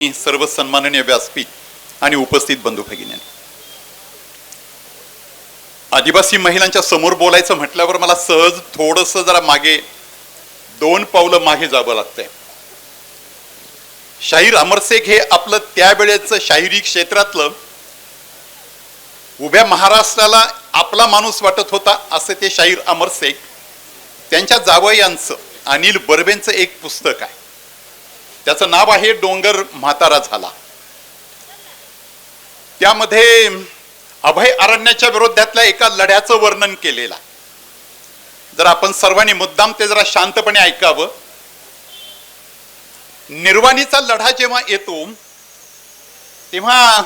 सर्व सन्माननीय व्यासपीठ आणि उपस्थित बंधू भगिनी, आदिवासी महिलांच्या समोर बोलायचं म्हटल्यावर मला सहज थोडंसं जरा मागे दोन पावलं मागे जावं लागतंय. शाहीर अमरशेख हे आपलं त्यावेळेचं शाहिरी क्षेत्रातलं उभ्या महाराष्ट्राला आपला माणूस वाटत होता असे ते शाहीर अमरशेख. त्यांच्या जावयांचं अनिल बर्वेंचं एक पुस्तक आहे, त्याचं नाव आहे डोंगर म्हातारा झाला. त्यामध्ये अभय अरण्याच्या विरोधातल्या एका लढ्याचं वर्णन केलेलं. जर आपण सर्वांनी मुद्दाम ते जरा शांतपणे ऐकावं. निर्वाणीचा लढा जेव्हा येतो तेव्हा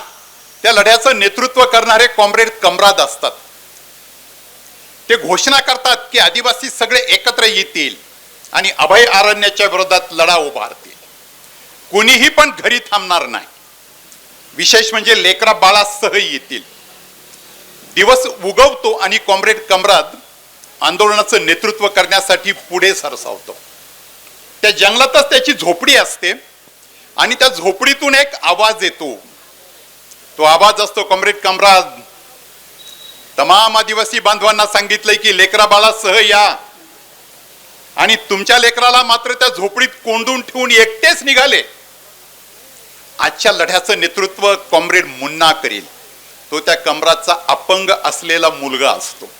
त्या लढ्याचं नेतृत्व करणारे कॉम्रेड कमराद असतात. ते घोषणा करतात की आदिवासी सगळे एकत्र येतील आणि अभय अरण्याच्या विरोधात लढा उभारतील. कोणीही पण घरी थांबणार नाही. विशेष म्हणजे लेकरा बाळासह येतील. दिवस उगवतो आणि कॉम्रेड कमराद आंदोलनाचं नेतृत्व करण्यासाठी पुढे सरसावतो. त्या जंगलातच त्याची झोपडी असते आणि त्या झोपडीतून एक आवाज येतो. तो आवाज असतो, कॉम्रेड कमराद तमाम आदिवासी बांधवांना सांगितलंय की लेकरा बाळासह या, आणि तुमच्या लेकराला मात्र त्या झोपडीत कोंडून ठेवून एकटेच निघाले. आजच्या लढ्याचं नेतृत्व कॉम्रेड मुन्ना करील. तो त्या कमरादचा अपंग असलेला मुलगा असतो.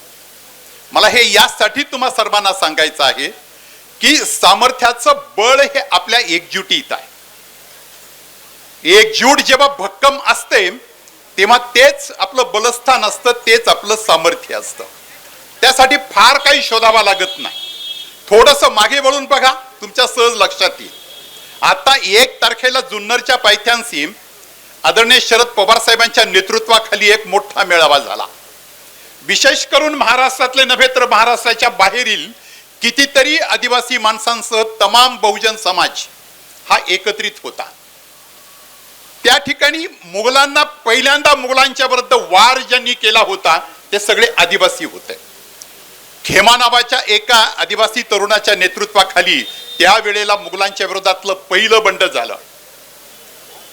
मला हे यासाठी तुम्हा सर्वांना सांगायचं आहे की सामर्थ्याचं बळ हे आपल्या एकजुटीत आहे. एकजूट जेव्हा भक्कम असते तेव्हा तेच आपलं बलस्थान असतं, तेच आपलं सामर्थ्य असतं. त्यासाठी फार काही शोधावा लागत नाही. थोडंसं मागे वळून बघा, तुमच्या सहज लक्षात येईल. आता 1 तारखेला जुन्नरच्या पायथ्याशी आदरणीय शरद पवार साहेबांच्या नेतृत्वाखाली एक मोठा मेळावा झाला. विशेष करून महाराष्ट्रातले नव्हे तर महाराष्ट्राच्या बाहेरील कितीतरी आदिवासी माणसांसह तमाम बहुजन समाज हा एकत्रित होता. त्या ठिकाणी मुघलांना पहिल्यांदा मुघलांच्या विरुद्ध वार ज्यांनी केला होता ते सगळे आदिवासी होते. खेमा नावाच्या एका आदिवासी तरुणाच्या नेतृत्वाखाली त्यावेळेला मुघलांच्या विरोधातलं पहिलं बंड झालं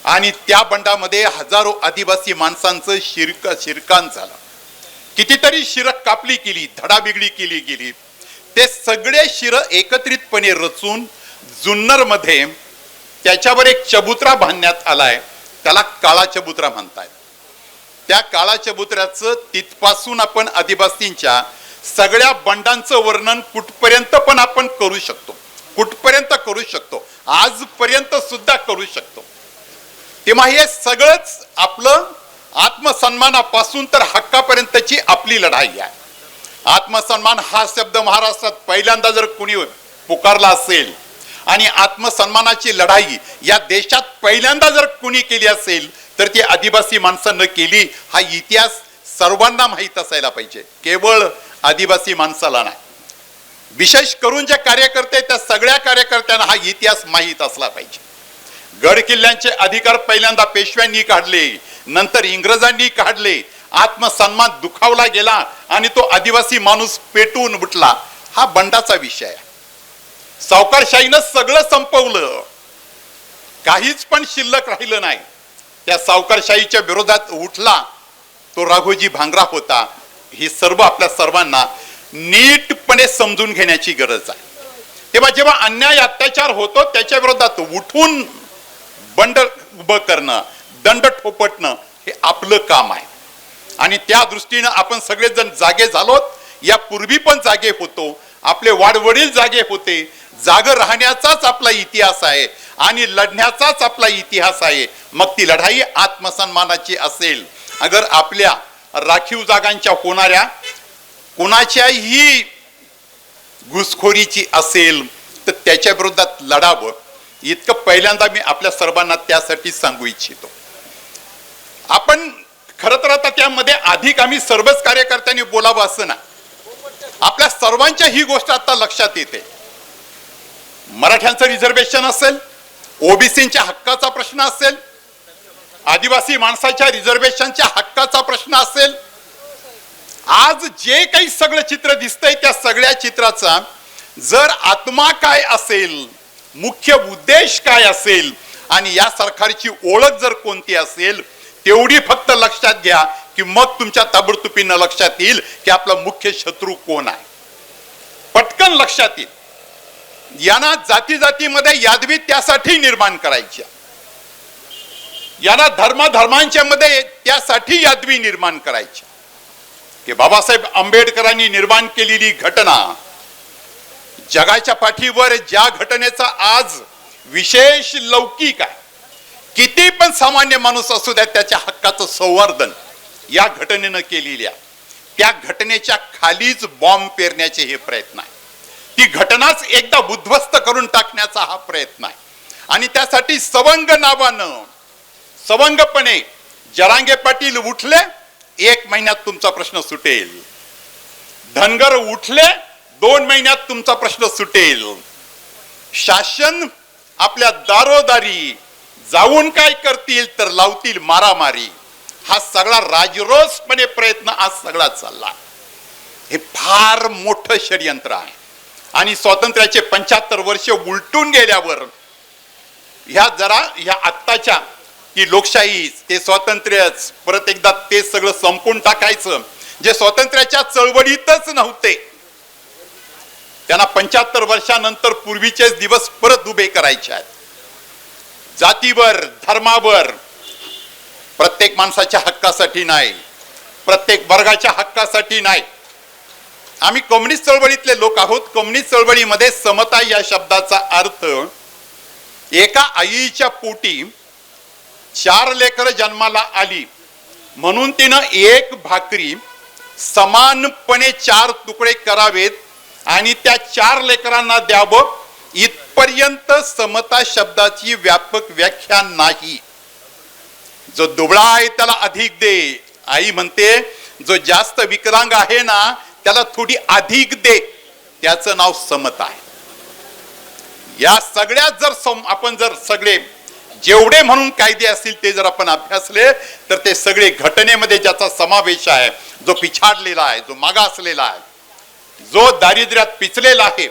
आणि त्या बंडामध्ये हजारो आदिवासी माणसांचं शिरकान झालं. कितीतरी शिरक कापली गेली, धडाबिगडी केली गेली. ते सगळे शिर एकत्रितपणे रचून जुन्नर मध्ये त्याच्यावर एक चबुतरा बांधण्यात आलाय. त्याला काळा चबुतरा म्हणतात. त्या काळा चबुतऱ्याचं तिथपासून आपण आदिवासींच्या सगळ्या बंडांचं वर्णन कुठपर्यंत पण आपण करू शकतो, कुठपर्यंत करू शकतो, आजपर्यंत सुद्धा करू शकतो. तेव्हा हे सगळंच आपलं आत्मसन्मानापासून तर हक्कापर्यंतची आपली लढाई आहे. आत्मसन्मान हा शब्द महाराष्ट्रात पहिल्यांदा जर कुणी पुकारला असेल आणि आत्मसन्मानाची लढाई या देशात पहिल्यांदा जर कुणी केली असेल तर ती आदिवासी माणसानं केली. हा इतिहास सर्वांना माहीत असायला पाहिजे, केवळ आदिवासी माणसाला नाही. विशेष करून जे कार्यकर्ते त्या सगळ्या कार्यकर्त्यांना हा इतिहास माहीत असला पाहिजे. गड किल्ल्यांचे अधिकार पहिल्यांदा पेशव्यांनी काढले, नंतर इंग्रजांनी काढले. आत्मसन्मान दुखावला गेला आणि तो आदिवासी माणूस पेटून उठला. हा बंडाचा विषय आहे. सावकारशाहीनं सगळं संपवलं, काहीच पण शिल्लक राहिलं नाही. त्या सावकारशाहीच्या विरोधात उठला तो राघोजी भांगरा होता. हे सर्व आपल्या सर्वांना नीटपणे समजून घेण्याची गरज आहे. तेव्हा जेव्हा अन्याय अत्याचार होतो त्याच्या विरोधात उठून बंड उभं करणं, दंड ठोपटणं हे आपलं काम आहे. आणि त्या दृष्टीनं आपण सगळेजण जागे झालोत. यापूर्वी पण जागे होतो, आपले वाडवडील जागे होते. जागं राहण्याचाच आपला इतिहास आहे आणि लढण्याचाच आपला इतिहास आहे. मग ती लढाई आत्मसन्मानाची असेल, अगर आपल्या राखीव जागांच्या होणाऱ्या कोणाच्याही घुसखोरीची असेल तर त्याच्या विरोधात लढावं. इतकं पहिल्यांदा मी आपल्या सर्वांना त्यासाठी सांगू इच्छितो. आपण खरं तर आता त्यामध्ये अधिक आम्ही सर्वच कार्यकर्त्यांनी बोलावं असं ना, आपल्या सर्वांच्या ही गोष्ट आता लक्षात येते. मराठ्यांचं रिझर्वेशन असेल, ओबीसीच्या हक्काचा प्रश्न असेल, आदिवासी माणसाच्या रिझर्वेशनच्या हक्काचा प्रश्न असेल, आज जे काही सगळं चित्र दिसतंय त्या सगळ्या चित्राचा जर आत्मा काय असेल, मुख्य उद्देश काय असेल आणि या सरकारची ओळख जर कोणती असेल तेवढी फक्त लक्षात घ्या की मग तुमच्या ताबडतोबीनं लक्षात येईल की आपला मुख्य शत्रू कोण आहे. पटकन लक्षात येईल. यांना जाती जातीमध्ये यादवी त्यासाठी निर्माण करायच्या, यांना धर्मांच्या मध्ये त्यासाठी यादवी निर्माण करायच्या की बाबासाहेब आंबेडकरांनी निर्माण केलेली घटना जगाच्या पाठीवर ज्या घटनेचा आज विशेष लौकिक आहे, किती पण सामान्य माणूस असू द्या त्याच्या हक्काचं संवर्धन या घटनेनं केलेल्या, त्या घटनेच्या खालीच बॉम्ब पेरण्याचे हे प्रयत्न आहे. ती घटनाच एकदा उद्ध्वस्त करून टाकण्याचा हा प्रयत्न आहे. आणि त्यासाठी सवंग नावानं सवंगपणे जरांगे पाटील उठले, 1 महिन्यात तुमचा प्रश्न सुटेल. धनगर उठले, 2 महिन्यात तुमचा प्रश्न सुटेल. शासन आपल्या दारोदारी जाऊन काय करतील तर लावतील मारामारी. हा सगळा राजरोसपणे प्रयत्न आज सगळा चालला. हे फार मोठं षडयंत्र आहे. आणि स्वातंत्र्याचे 75 वर्ष उलटून गेल्यावर ह्या आत्ताच्या की लोकशाही ते स्वातंत्र्यच परत एकदा ते सगळं संपून टाकायचं जे स्वातंत्र्याच्या चळवळीतच नव्हते, त्यांना 75 वर्षानंतर पूर्वीचेच दिवस परत उभे करायचे आहेत. जातीवर धर्मावर, प्रत्येक माणसाच्या हक्कासाठी नाही, प्रत्येक वर्गाच्या हक्कासाठी नाही. आम्ही कम्युनिस्ट चळवळीतले लोक आहोत. कम्युनिस्ट चळवळीमध्ये समता या शब्दाचा अर्थ एका आईच्या पोटी 4 लेकरं जन्माला आली म्हणून तिनं एक भाकरी समानपणे 4 तुकडे करावेत आणि त्या 4 लेकरांना द्यावं, इथपर्यंत समता शब्दाची व्यापक व्याख्या नाही. जो दुबळा आहे त्याला अधिक दे, आई म्हणते. जो जास्त विकलांग आहे ना त्याला थोडी अधिक दे, त्याचं नाव समता आहे. या सगळ्यात आपण जर सगळे जेवढे म्हणून कायदे असतील ते जर आपण अभ्यासले तर ते सगळे घटनेमध्ये ज्याचा समावेश आहे, जो पिछाडलेला आहे, जो मागासलेला आहे, जो दारिद्र्यात पिचलेला आहे,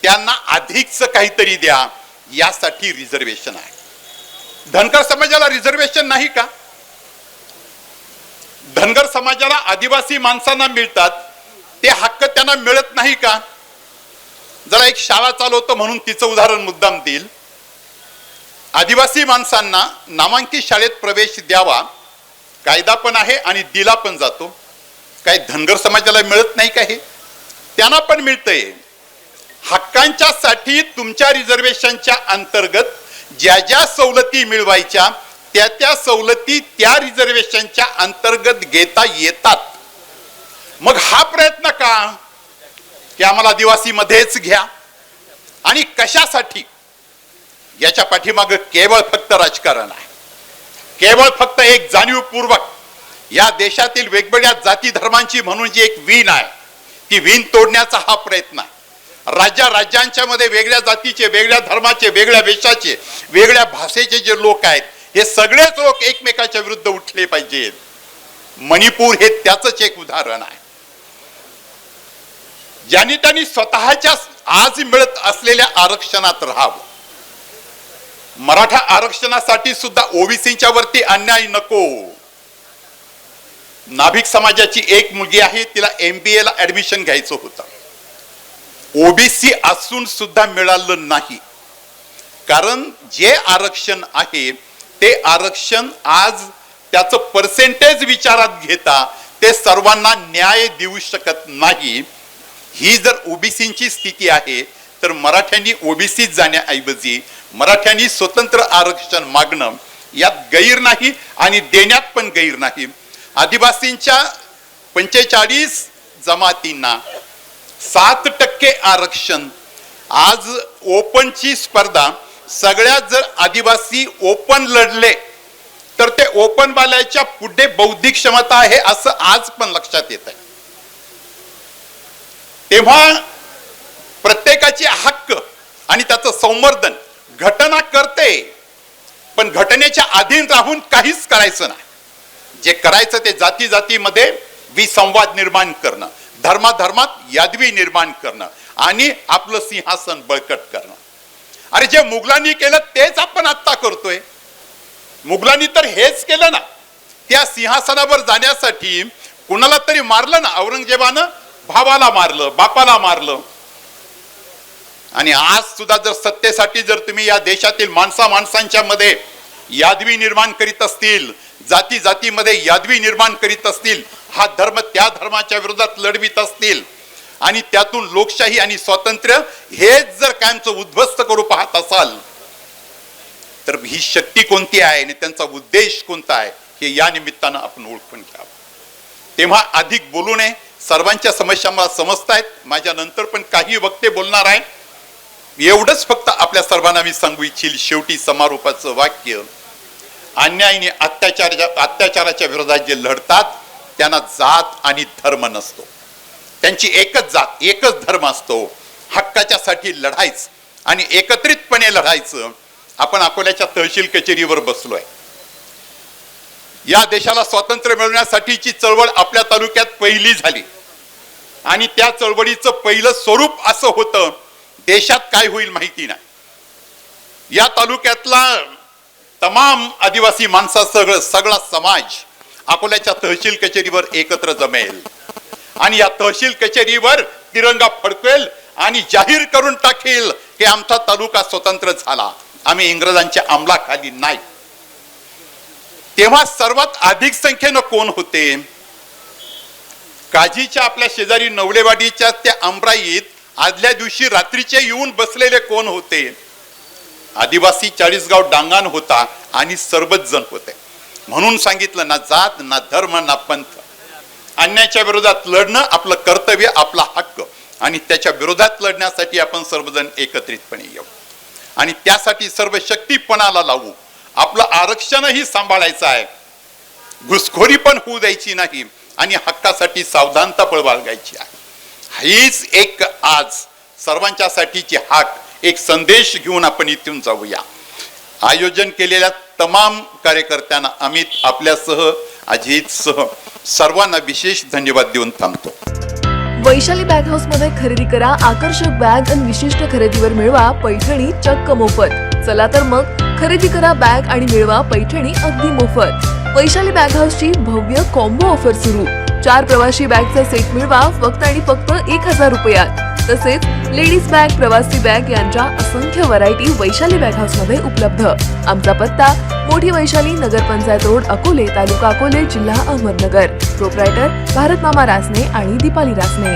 त्यांना अधिकच काहीतरी द्या, यासाठी रिझर्वेशन आहे. धनगर समाजाला रिझर्वेशन नाही का? धनगर समाजाला आदिवासी माणसांना मिळतात ते हक्क त्यांना मिळत नाही का? जरा एक शाळा चालवतो म्हणून तिचं उदाहरण मुद्दाम देईल. आदिवासी माणसांना नामांकित शाळेत प्रवेश द्यावा कायदा पण आहे आणि दिला पण जातो. काय धनगर समाजाला मिळत नाही का? हे त्यांना पण मिळतंय. हक्कांच्या साठी तुमच्या रिझर्वेशनच्या अंतर्गत ज्या ज्या सवलती मिळवायच्या त्या सवलती त्या रिझर्वेशनच्या अंतर्गत घेता येतात. मग हा प्रयत्न का की आम्हाला आदिवासी मध्येच घ्या आणि कशासाठी? याच्या पाठीमागे केवळ फक्त राजकारण आहे. केवळ फक्त एक जाणीवपूर्वक या देशातील वेगवेगळ्या जाती धर्मांची म्हणून जी एक वीण आहे ती वीण तोडण्याचा हा प्रयत्न आहे. राज्यांच्या मध्ये वेगळ्या जातीचे, वेगळ्या धर्माचे, वेगळ्या वेशाचे, वेगळ्या भाषेचे जे लोक आहेत हे सगळेच लोक एकमेकाच्या विरुद्ध उठले पाहिजेत. मणिपूर हे त्याचंच एक उदाहरण आहे. ज्यांनी त्यांनी स्वतःच्या आज मिळत असलेल्या आरक्षणात राहावं. मराठा आरक्षणासाठी सुद्धा ओबीसीच्या वरती अन्याय नको. नाभिक समाजाची एक मुलगी आहे, तिला MBA ला ऍडमिशन घ्यायचं होतं. ओबीसी असून सुद्धा मिळालं नाही. कारण जे आरक्षण आहे ते आरक्षण आज त्याचं पर्सेंटेज विचारात घेता ते सर्वांना न्याय देऊ शकत नाही. ही जर ओबीसीची स्थिती आहे तर मराठ्यांनी ओबीसीत जाण्याऐवजी मराठ्यांनी स्वतंत्र आरक्षण मागणं यात गैर नाही आणि देण्यात पण गैर नाही. आदिवासींच्या 45 जमातींना 7% आरक्षण. आज ओपनची स्पर्धा सगळ्यात जर आदिवासी ओपन लढले तर ते ओपन वाल्याच्या पुढे बौद्धिक क्षमता आहे असं आज पण लक्षात येत आहे. तेव्हा प्रत्येकाचे हक्क आणि त्याचं संवर्धन घटना करते, पण घटनेच्या अधीन राहून काहीच करायचं नाही. जे करायचं ते जाती जातीमध्ये विसंवाद निर्माण करणं, धर्माधर्मात यादवी निर्माण करणं आणि आपलं सिंहासन बळकट करणं. अरे जे मुघलांनी केलं तेच आपण आत्ता करतोय. मुघलांनी तर हेच केलं ना. त्या सिंहासनावर जाण्यासाठी कुणाला तरी मारलं ना. औरंगजेबानं भावाला मारलं, बापाला मारलं. आणि आज सुद्धा जर सत्तेसाठी जर तुम्ही या देशातील माणसांच्या मध्ये यादवी निर्माण करीत असतील, जाती जातीमध्ये यादवी निर्माण करीत असतील, हा धर्म त्या धर्माच्या विरोधात लढवित असतील आणि त्यातून लोकशाही आणि स्वातंत्र्य हेच जर कायमचं उद्ध्वस्त करू पाहत असाल, तर ही शक्ती कोणती आहे आणि त्यांचा उद्देश कोणता आहे हे या निमित्तानं आपण ओळखून घ्यावं. तेव्हा अधिक बोलू नये. सर्वांच्या समस्या मला समजतायत. माझ्या नंतर पण काही वक्ते बोलणार आहे. एवढंच फक्त आपल्या सर्वांना मी सांगू इच्छिल. शेवटी समारोपाचं वाक्य, अन्याय आणि अत्याचाराच्या विरोधात जे लढतात त्यांना जात आणि धर्म नसतो. त्यांची एकच जात, एकच धर्म असतो. हक्काच्या साठी लढायचं आणि एकत्रितपणे लढायचं. आपण अकोल्याच्या तहसील कचेरीवर बसलोय. या देशाला स्वातंत्र्य मिळवण्यासाठीची चळवळ आपल्या तालुक्यात पहिली झाली आणि त्या चळवळीचं पहिलं स्वरूप असं होतं, देशात काय होईल माहिती नाही. या तालुक्यातला तमाम आदिवासी माणसासह सगळा समाज अकोल्याच्या तहसील कचेरीवर एकत्र जमेल आणि या तहसील कचेरीवर तिरंगा फडकवेल आणि जाहीर करून टाकेल की आमचा तालुका स्वतंत्र झाला, आम्ही इंग्रजांच्या अंमलाखाली नाही. तेव्हा सर्वात अधिक संख्येनं कोण होते? काजीच्या आपल्या शेजारी नवलेवाडीच्या त्या अमराईत आदल्या दिवशी रात्रीचे येऊन बसलेले कोण होते? आदिवासी 40 गाव डांगान होता आणि सर्वच जण होते. म्हणून सांगितलं, ना जात ना धर्म ना पंथ. अन्यायाच्या विरोधात लढणं आपलं कर्तव्य, आपला हक्क, आणि त्याच्या विरोधात लढण्यासाठी आपण सर्वजण एकत्रितपणे येऊ आणि त्यासाठी सर्व शक्तीपणाला लावू. आपलं आरक्षणही सांभाळायचं आहे, घुसखोरी पण होऊ द्यायची नाही आणि हक्कासाठी सावधानता पण बाळगायची आहे. हीच एक आज सर्वांच्यासाठीची हाक, एक संदेश घेऊन आपण इथून जाऊया. आयोजन केलेल्या तमाम कार्यकर्त्यांना, अमित आपल्यासह, अजित सह सर्वांना विशेष धन्यवाद देऊन थांबतो. वैशाली बॅग हाऊस मध्ये खरेदी करा आकर्षक बॅग आणि विशिष्ट खरेदीवर मिळवा पैठणी चक्क मोफत. चला तर मग खरेदी करा बॅग आणि मिळवा पैठणी अगदी मोफत. वैशाली बॅग हाऊसची भव्य कॉम्बो ऑफर सुरू. 4 प्रवासी बॅगचा सेट मिळवा फक्त आणि फक्त 1000 रुपयात. तसेच लेडीज बॅग, प्रवासी बॅग यांच्या असंख्य व्हरायटी वैशाली बॅग हाऊस मध्ये उपलब्ध. आमचा पत्ता मोठी वैशाली, नगरपंचायत रोड, अकोले, तालुका अकोले, जिल्हा अहमदनगर. प्रोप्रायटर भारत मामा रासने आणि दीपाली रासने.